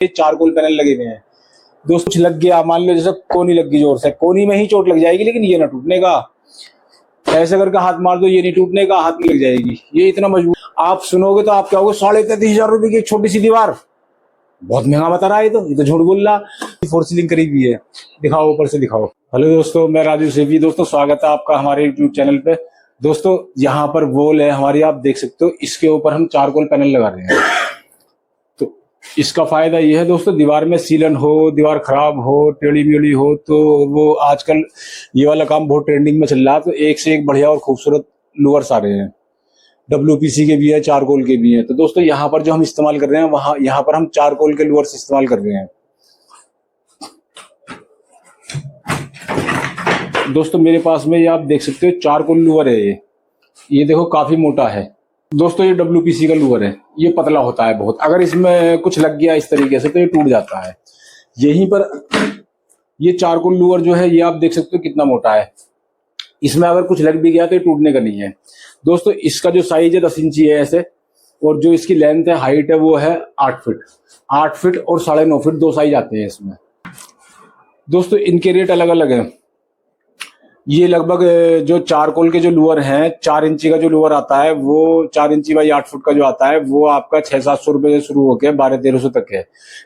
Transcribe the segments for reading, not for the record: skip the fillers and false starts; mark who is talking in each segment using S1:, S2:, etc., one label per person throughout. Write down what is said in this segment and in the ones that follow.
S1: Charcoal panel लगे हुए हैं दोस्तों। कुछ लग गया, मान लो जैसे कोनी लग गई, जोर से कोनी में ही चोट लग जाएगी, लेकिन ये ना टूटने का। ऐसे करके हाथ मार दो, ये नहीं टूटने का, हाथ में लग जाएगी। ये इतना मजबूत, आप सुनोगे तो आप क्या होगे, 33,500 की एक छोटी सी दीवार, बहुत महंगा बता रहा है। ये तो झूठ बोल रहा। फोर सीलिंग करी हुई है, दिखाओ ऊपर से दिखाओ। हेलो दोस्तों, मैं राजू सेवी। दोस्तों स्वागत है आपका हमारे यूट्यूब चैनल पे। दोस्तों यहाँ पर वॉल है हमारी, आप देख सकते हो, इसके ऊपर हम चारकोल पैनल लगा रहे हैं। तो इसका फायदा ये है दोस्तों, दीवार में सीलन हो, दीवार खराब हो, टेढ़ी मेढ़ी हो, तो वो आजकल ये वाला काम बहुत ट्रेंडिंग में चल रहा है। तो एक से एक बढ़िया और खूबसूरत लूवर्स आ रहे हैं, WPC के भी है, चारकोल के भी हैं। तो दोस्तों यहाँ पर जो हम इस्तेमाल कर रहे हैं, वहां यहाँ पर हम चारकोल के लूवर्स इस्तेमाल कर रहे हैं। दोस्तों मेरे पास में ये आप देख सकते हो चारकोल लूवर है। ये देखो काफी मोटा है दोस्तों। ये WPC का लूवर है, ये पतला होता है बहुत। अगर इसमें कुछ लग गया इस तरीके से तो ये टूट जाता है। यहीं पर ये चारकोल लूवर जो है, ये आप देख सकते हो कितना मोटा है। इसमें अगर कुछ लग भी गया तो ये टूटने का नहीं है दोस्तों। इसका जो साइज है 10 इंची है ऐसे, और जो इसकी लेंथ है, हाइट है, वो है 8 फीट। 8 फीट और 9.5 फीट, दो साइज आते हैं इसमें दोस्तों। इनके रेट अलग अलग हैं। ये लगभग जो चारकोल के जो लूवर हैं, 4 इंची का जो लूवर आता है, वो 4 इंची बाई 8 फुट का जो आता है, वो आपका 600-700 रुपए से शुरू होकर 1200-1300 तक है।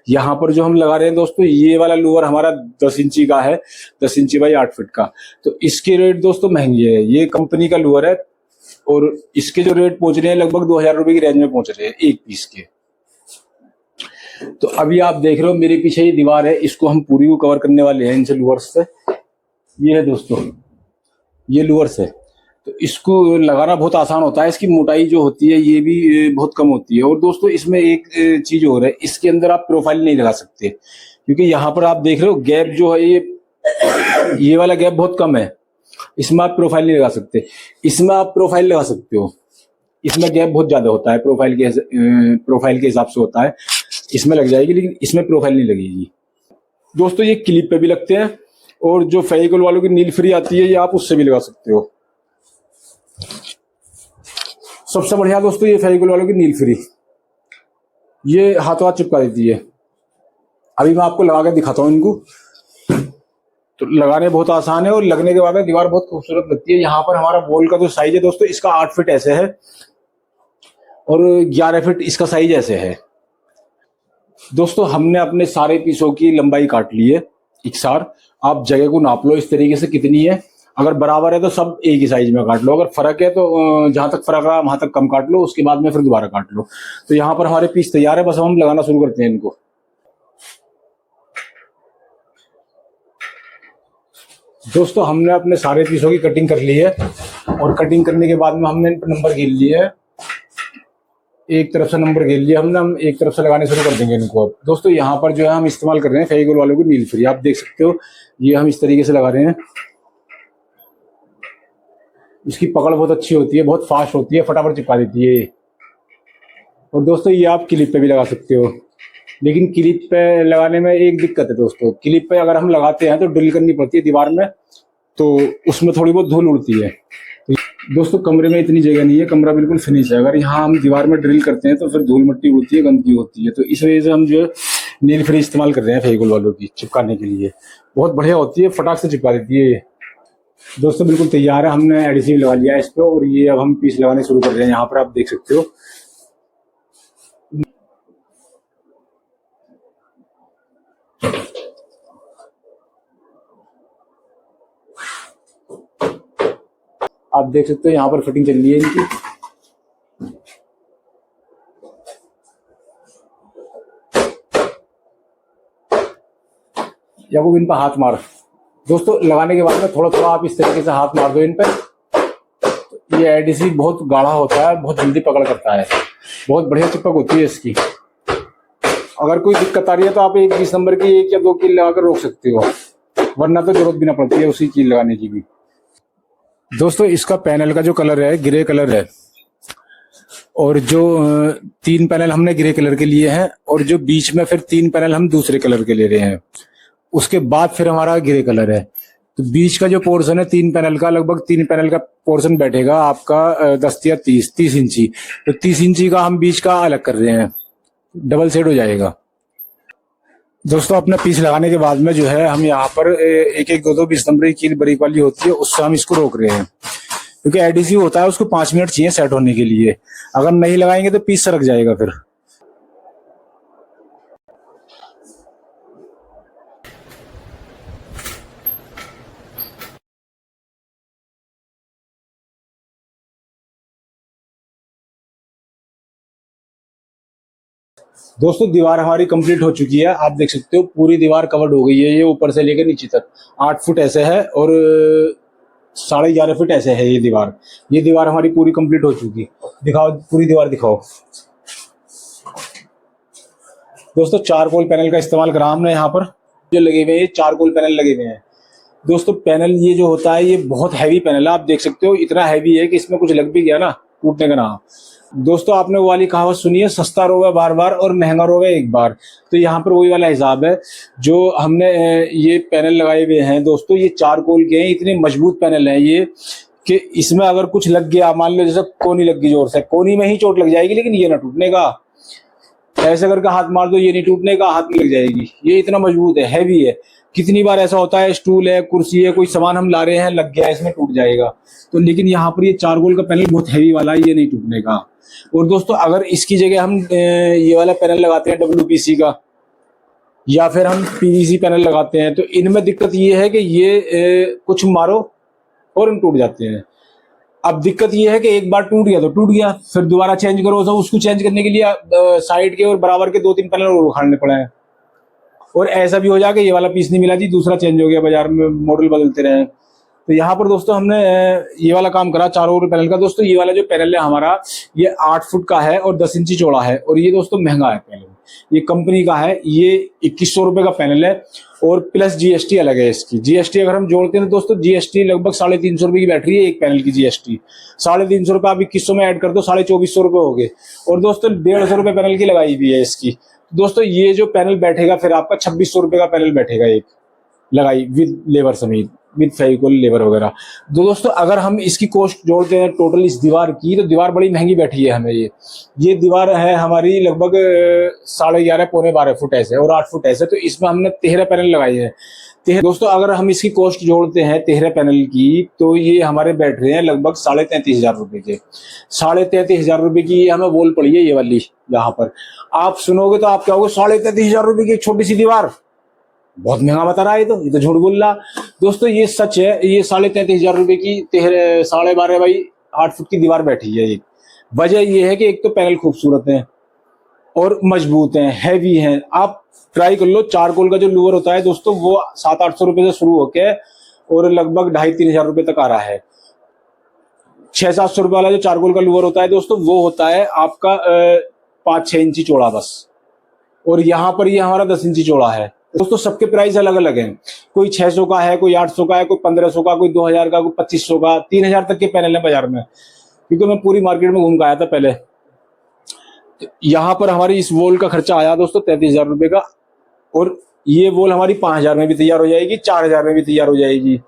S1: यहाँ पर जो हम लगा रहे हैं दोस्तों, ये वाला लूवर हमारा 10 इंची का है, 10 इंची बाई 8 फीट का। तो इसके रेट दोस्तों महंगे है। ये कंपनी का लूवर है और इसके जो रेट पहुंच रहे हैं लगभग 2000 रुपए की रेंज में पहुंच रहे हैं एक पीस के। तो अभी आप देख रहे हो मेरे पीछे ये दीवार है, इसको हम पूरी को कवर करने वाले हैं इनसे लूवर्स से। ये है दोस्तों, ये लूवर्स है। तो इसको लगाना बहुत आसान होता है। इसकी मोटाई जो होती है ये भी बहुत कम होती है। और दोस्तों इसमें एक चीज और है, इसके अंदर आप प्रोफाइल नहीं लगा सकते, क्योंकि यहाँ पर आप देख रहे हो गैप जो है, ये वाला गैप बहुत कम है। इसमें आप प्रोफाइल नहीं लगा सकते। इसमें आप प्रोफाइल लगा सकते हो। इसमें गैप बहुत ज्यादा होता है, प्रोफाइल के हिसाब से होता है। इसमें लग जाएगी, लेकिन इसमें प्रोफाइल नहीं लगेगी दोस्तों। ये क्लिप पे भी लगते हैं, और जो फेविकोल वालों की नील फ्री आती है, ये आप उससे भी लगा सकते हो। सबसे बढ़िया दोस्तों ये फेविकोल वालों की नील फ्री, ये हाथों हाथ चिपका देती है। अभी मैं आपको लगा के दिखाता हूँ इनको। तो लगाने बहुत आसान है, और लगने के बाद दीवार बहुत खूबसूरत लगती है। यहाँ पर हमारा वॉल का जो साइज है दोस्तों, इसका 8 फीट ऐसे है, और 11 फीट इसका साइज ऐसे है दोस्तों। हमने अपने सारे पीसों की लंबाई काट ली है एक सार। आप जगह को नाप लो इस तरीके से कितनी है। अगर बराबर है तो सब एक ही साइज में काट लो, अगर फर्क है तो जहां तक फर्क रहा वहां तक कम काट लो, उसके बाद में फिर दोबारा काट लो। तो यहाँ पर हमारे पीस तैयार है, बस हम लगाना शुरू करते हैं इनको। दोस्तों हमने अपने सारे पीसों की कटिंग कर ली है, और कटिंग करने के बाद में हमने इन पर नंबर घेर लिए है। एक तरफ से नंबर घेर लिया हमने, हम एक तरफ से लगाने शुरू कर देंगे इनको। अब दोस्तों यहाँ पर जो है हम इस्तेमाल कर रहे हैं फेविकोल वालों की नील फ्री। आप देख सकते हो, ये हम इस तरीके से लगा रहे हैं। इसकी पकड़ बहुत अच्छी होती है, बहुत फास्ट होती है, फटाफट चिपका देती है। और दोस्तों ये आप क्लिप पे भी लगा सकते हो, लेकिन क्लिप पे लगाने में एक दिक्कत है दोस्तों। क्लिप पे अगर हम लगाते हैं तो ड्रिल करनी पड़ती है दीवार में, तो उसमें थोड़ी बहुत धूल उड़ती है। दोस्तों कमरे में इतनी जगह नहीं है, कमरा बिल्कुल फिनिश है। अगर यहाँ हम दीवार में ड्रिल करते हैं तो फिर धूल मिट्टी उड़ती है, गंदगी होती है। तो इस वजह से हम जो है नील फ्री इस्तेमाल कर रहे हैं फेविकोल वालों की चिपकाने के लिए। बहुत बढ़िया होती है, फटाक से चिपका देती है ये। दोस्तों बिल्कुल तैयार है, हमने एडिसिव लगा लिया है इस पे, और ये अब हम पीस लगाने शुरू कर रहे हैं। यहाँ पर आप देख सकते हो। आप देख सकते हो यहाँ पर फिटिंग चल रही है इनकी। या वो इन पर हाथ मार दोस्तों, लगाने के बाद में थोड़ा थोड़ा आप इस तरीके से हाथ मार दो इन पे। तो ये एडिसिव बहुत गाढ़ा होता है, बहुत जल्दी पकड़ करता है, बहुत बढ़िया चिपक होती है इसकी। अगर कोई दिक्कत आ रही है तो आप 21 नंबर की 1 या 2 कील लगाकर रोक सकते हो, वरना तो जरूरत भी ना पड़ती है उसी कील लगाने की भी। दोस्तों इसका पैनल का जो कलर है ग्रे कलर है, और जो 3 पैनल हमने ग्रे कलर के लिए हैं, और जो बीच में फिर 3 पैनल हम दूसरे कलर के ले रहे हैं। उसके बाद फिर हमारा ग्रे कलर है। तो बीच का जो पोर्शन है 3 पैनल का, लगभग 3 पैनल का पोर्शन बैठेगा आपका 10 या 30 इंची। तो 30 इंची का हम बीच का अलग कर रहे हैं, डबल शेड हो जाएगा। दोस्तों अपना पीस लगाने के बाद में जो है हम यहाँ पर एक एक दो दो 20 नंबर की कील बरीक वाली होती है, उससे हम इसको रोक रहे हैं, क्योंकि एडीसी होता है उसको 5 मिनट चाहिए सेट होने के लिए। अगर नहीं लगाएंगे तो पीस सरक जाएगा फिर। दोस्तों दीवार हमारी कंप्लीट हो चुकी है, आप देख सकते हो पूरी दीवार कवर्ड हो गई है, ये ऊपर से लेकर नीचे तक 8 फुट ऐसे है और 11.5 फुट ऐसे है ये दीवार। ये दीवार हमारी पूरी कंप्लीट हो चुकी है। दिखाओ पूरी दीवार दिखाओ। दोस्तों चारकोल पैनल का इस्तेमाल करा हमने यहाँ पर, जो लगे हुए हैं चारकोल पैनल लगे हुए हैं। दोस्तों पैनल ये जो होता है ये बहुत हैवी पैनल है, आप देख सकते हो इतना हैवी है कि इसमें कुछ लग भी गया ना टूटने का नाम। दोस्तों आपने वो वाली कहावत सुनी है, सस्ता रोवे बार बार और महंगा रोवे एक बार। तो यहाँ पर वही वाला हिसाब है। जो हमने ये पैनल लगाए हुए हैं दोस्तों, ये चारकोल के हैं, इतने मजबूत पैनल हैं ये कि इसमें अगर कुछ लग गया, मान लो जैसे कोनी लग गई जोर से, कोनी में ही चोट लग जाएगी लेकिन ये ना टूटने का। ऐसे करके हाथ मार दो, ये नहीं टूटने का, हाथ में लग जाएगी। ये इतना मजबूत है, हैवी है। कितनी बार ऐसा होता है, स्टूल है, कुर्सी है, कोई सामान हम ला रहे हैं, लग गया इसमें, टूट जाएगा। तो लेकिन यहाँ पर ये चारकोल का पैनल बहुत हैवी वाला है, ये नहीं टूटने का। और दोस्तों अगर इसकी जगह हम ये वाला पैनल लगाते हैं WPC का, या फिर हम PVC पैनल लगाते हैं, तो इनमें दिक्कत ये है कि ये कुछ मारो और इन टूट जाते हैं। अब दिक्कत ये है कि एक बार टूट गया तो टूट गया, फिर दोबारा चेंज करो तो उसको चेंज करने के लिए साइड के और बराबर के 2-3 पैनल और उखाड़ने पड़े हैं। और ऐसा भी हो जाए कि ये वाला पीस नहीं मिला जी, दूसरा चेंज हो गया, बाजार में मॉडल बदलते रहे। तो यहाँ पर दोस्तों हमने ये वाला काम करा चारों ओर पैनल का। दोस्तों ये वाला जो पैनल है हमारा, ये 8 फुट का है और 10 इंची चौड़ा है, और ये दोस्तों महंगा है पैनल, ये कंपनी का है। ये 2100 रुपए का पैनल है और प्लस GST अलग है इसकी। GST अगर हम जोड़ते हैं दोस्तों, GST लगभग 350 रुपए की बैटरी है एक पैनल की। GST 350 रुपए आप 2100 में ऐड कर दो, 2450 रुपए हो गए। और दोस्तों 150 रुपए पैनल की लगाई हुई है इसकी। दोस्तों ये जो पैनल बैठेगा फिर आपका 2600 रुपए का पैनल बैठेगा एक, लगाई विद लेबर समेत, विद फेविकोल लेबर वगैरह। तो दोस्तों अगर हम इसकी कॉस्ट जोड़ते हैं टोटल इस दीवार की, तो दीवार बड़ी महंगी बैठी है हमें। ये दीवार है हमारी लगभग 11.5 पौने 12 फुट ऐसे और 8 फुट ऐसे। तो इसमें हमने 13 पैनल लगाए हैं। दोस्तों अगर हम इसकी कॉस्ट जोड़ते हैं 13 पैनल की, तो ये हमारे बैठ रहे हैं लगभग 33,500 रुपए के। 33,500 रुपए की ये हमें वॉल पड़ी है, ये वाली। यहाँ पर आप सुनोगे तो आप क्या होगे, 33,500 रुपए की एक छोटी सी दीवार, बहुत महंगा बता रहा है, ये तो झूठ बोल रहा। दोस्तों ये सच है, ये 33,500 रुपए की 12.5 बाई 8 फुट की दीवार बैठी है। एक वजह ये है कि एक तो पैनल खूबसूरत है और मजबूत हैं, हैवी हैं। आप ट्राई कर लो, चारकोल का जो लूवर होता है दोस्तों, वो 700-800 रुपए से शुरू होके और लगभग 2,500-3,000 रुपए तक आ रहा है। 600-700 रुपए वाला जो चारकोल का लूवर होता है दोस्तों, वो होता है आपका 5-6 इंची चौड़ा बस। और यहाँ पर ये हमारा 10 इंची चौड़ा है। दोस्तों सबके प्राइस अलग अलग हैं, कोई 600 का है, कोई 800 का है, कोई 1500 का, कोई 2000 का, कोई 2500 का, 3000 तक के पैनल है बाजार में, क्योंकि मैं पूरी मार्केट में घूम के आया था पहले। तो यहाँ पर हमारी इस वॉल का खर्चा आया दोस्तों 33,000 रुपए का। और ये वॉल हमारी 5,000 में भी तैयार हो जाएगी, 4,000 में भी तैयार हो जाएगी,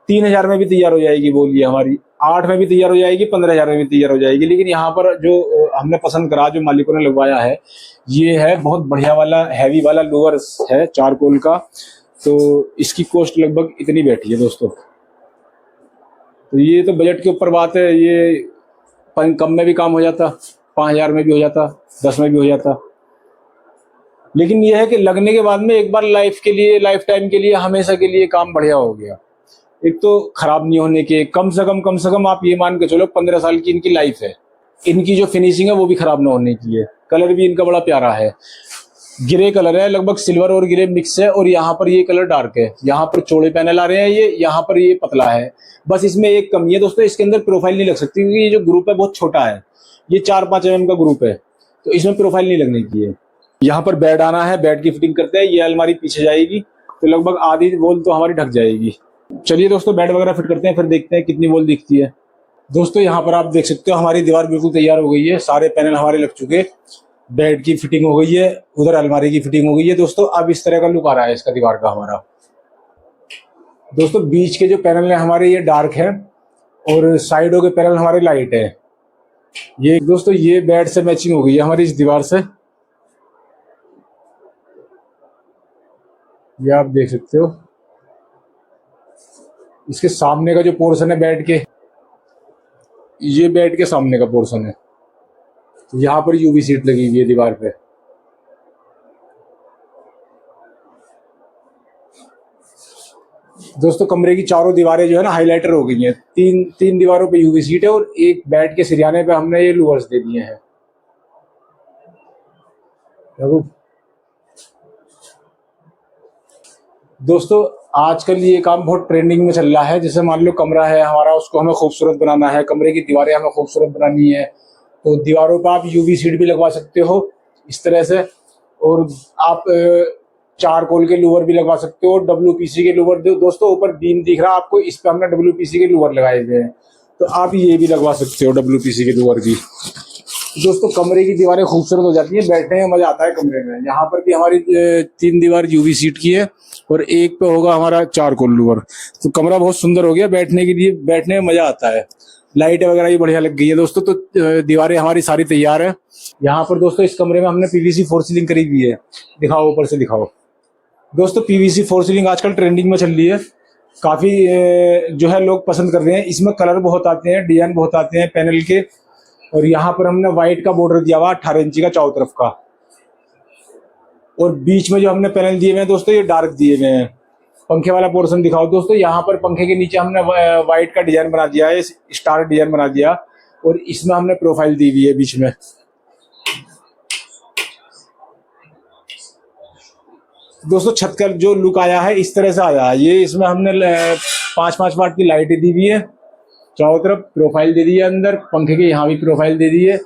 S1: 3,000 में भी तैयार हो जाएगी वॉल ये हमारी, 8 में भी तैयार हो जाएगी, 15,000 में भी तैयार हो जाएगी। लेकिन यहाँ पर जो हमने पसंद करा, जो मालिकों ने लगवाया है, ये है बहुत बढ़िया वाला हैवी वाला लोअर है चारकोल का। तो इसकी कॉस्ट लगभग इतनी बैठी है दोस्तों। तो ये तो बजट के ऊपर बात है, ये कम में भी काम हो जाता, 5,000 में भी हो जाता, 10 में भी हो जाता। लेकिन ये है कि लगने के बाद में एक बार लाइफ के लिए, लाइफ टाइम के लिए, हमेशा के लिए काम बढ़िया हो गया। एक तो खराब नहीं होने के, कम से कम आप ये मान के चलो 15 साल की इनकी लाइफ है। इनकी जो फिनिशिंग है वो भी खराब ना होने की है। कलर भी इनका बड़ा प्यारा है, ग्रे कलर है, लगभग सिल्वर और ग्रे मिक्स है। और यहाँ पर ये कलर डार्क है, यहाँ पर चौड़े पैनल आ रहे हैं, ये यहाँ पर ये पतला है। बस इसमें एक कमी है दोस्तों, इसके अंदर प्रोफाइल नहीं लग सकती, क्योंकि ये जो ग्रुप है बहुत छोटा है, ये 4-5 mm का ग्रुप है, तो इसमें प्रोफाइल नहीं लगने की है। यहाँ पर बेड आना है, बेड की फिटिंग करते हैं, ये अलमारी पीछे जाएगी, तो लगभग आधी वॉल तो हमारी ढक जाएगी। चलिए दोस्तों बेड वगैरह फिट करते हैं, फिर देखते हैं कितनी वॉल दिखती है। दोस्तों यहाँ पर आप देख सकते हो हमारी दीवार बिल्कुल तैयार हो गई है, सारे पैनल हमारे लग चुके, बेड की फिटिंग हो गई है, उधर अलमारी की फिटिंग हो गई है। दोस्तों अब इस तरह का लुक आ रहा है इसका दीवार का हमारा। दोस्तों बीच के जो पैनल है हमारे ये डार्क है और साइडों के पैनल हमारे लाइट है। ये दोस्तों ये बेड से मैचिंग हो गई है हमारी इस दीवार से। ये आप देख सकते हो, इसके सामने का जो पोर्शन है बेड के, ये बेड के सामने का पोर्शन है। यहाँ पर यूवी सीट लगी हुई है दीवार पे। दोस्तों कमरे की चारों दीवारें जो है ना हाइलाइटर हो गई हैं। तीन तीन दीवारों पे यूवी सीट है और एक बेड के सिरहाने पे हमने ये लूवर्स दे दिए हैं। दोस्तों आजकल ये काम बहुत ट्रेंडिंग में चल रहा है। जैसे मान लो कमरा है हमारा, उसको हमें खूबसूरत बनाना है, कमरे की दीवारें हमें खूबसूरत बनानी है, तो दीवारों पर आप यूवी सीट भी लगवा सकते हो इस तरह से। और आप चारकोल के लूवर भी लगवा सकते हो, डब्ल्यूपीसी के लूवर। दोस्तों ऊपर बीम दिख रहा है आपको, इस पे हमने डब्ल्यूपीसी के लूवर लगाए हुए हैं, तो आप ये भी लगवा सकते हो डब्ल्यूपीसी के लूवर भी। दोस्तों कमरे की दीवारें खूबसूरत हो जाती है, बैठने में मजा आता है कमरे में। यहाँ पर भी हमारी 3 दीवार यूवी सीट की है और एक पे होगा हमारा चारकोल लूवर। तो कमरा बहुत सुंदर हो गया, बैठने के लिए, बैठने में मजा आता है। लाइट वगैरह भी बढ़िया लग गई है दोस्तों। तो दीवारें हमारी सारी तैयार है। यहाँ पर दोस्तों इस कमरे में हमने पीवीसी फोर सीलिंग करी हुई है। दिखाओ, ऊपर से दिखाओ। दोस्तों पीवीसी फोर सीलिंग आजकल ट्रेंडिंग में चल रही है, काफी जो है लोग पसंद कर रहे हैं। इसमें कलर बहुत आते हैं, डिजाइन बहुत आते हैं पैनल के। और यहाँ पर हमने व्हाइट का बॉर्डर दिया हुआ 18 इंची का चारों तरफ का, और बीच में जो हमने पैनल दिए हुए हैं दोस्तों ये डार्क दिए हुए हैं। पंखे वाला पोर्शन दिखाओ दोस्तों। यहाँ पर पंखे के नीचे हमने व्हाइट का डिजाइन बना दिया है, स्टार डिजाइन बना दिया, और इसमें हमने प्रोफाइल दी हुई है बीच में। दोस्तों छत का जो लुक आया है इस तरह से आया है। ये इसमें हमने 5-5 वाट की लाइटें दी हुई है, चारों तरफ प्रोफाइल दे दी है, अंदर पंखे के यहाँ भी प्रोफाइल दे दी है।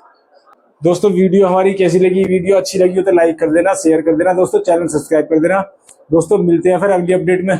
S1: दोस्तों वीडियो हमारी कैसी लगी? वीडियो अच्छी लगी हो तो लाइक कर देना, शेयर कर देना दोस्तों, चैनल सब्सक्राइब कर देना। दोस्तों मिलते हैं फिर अगली अपडेट में।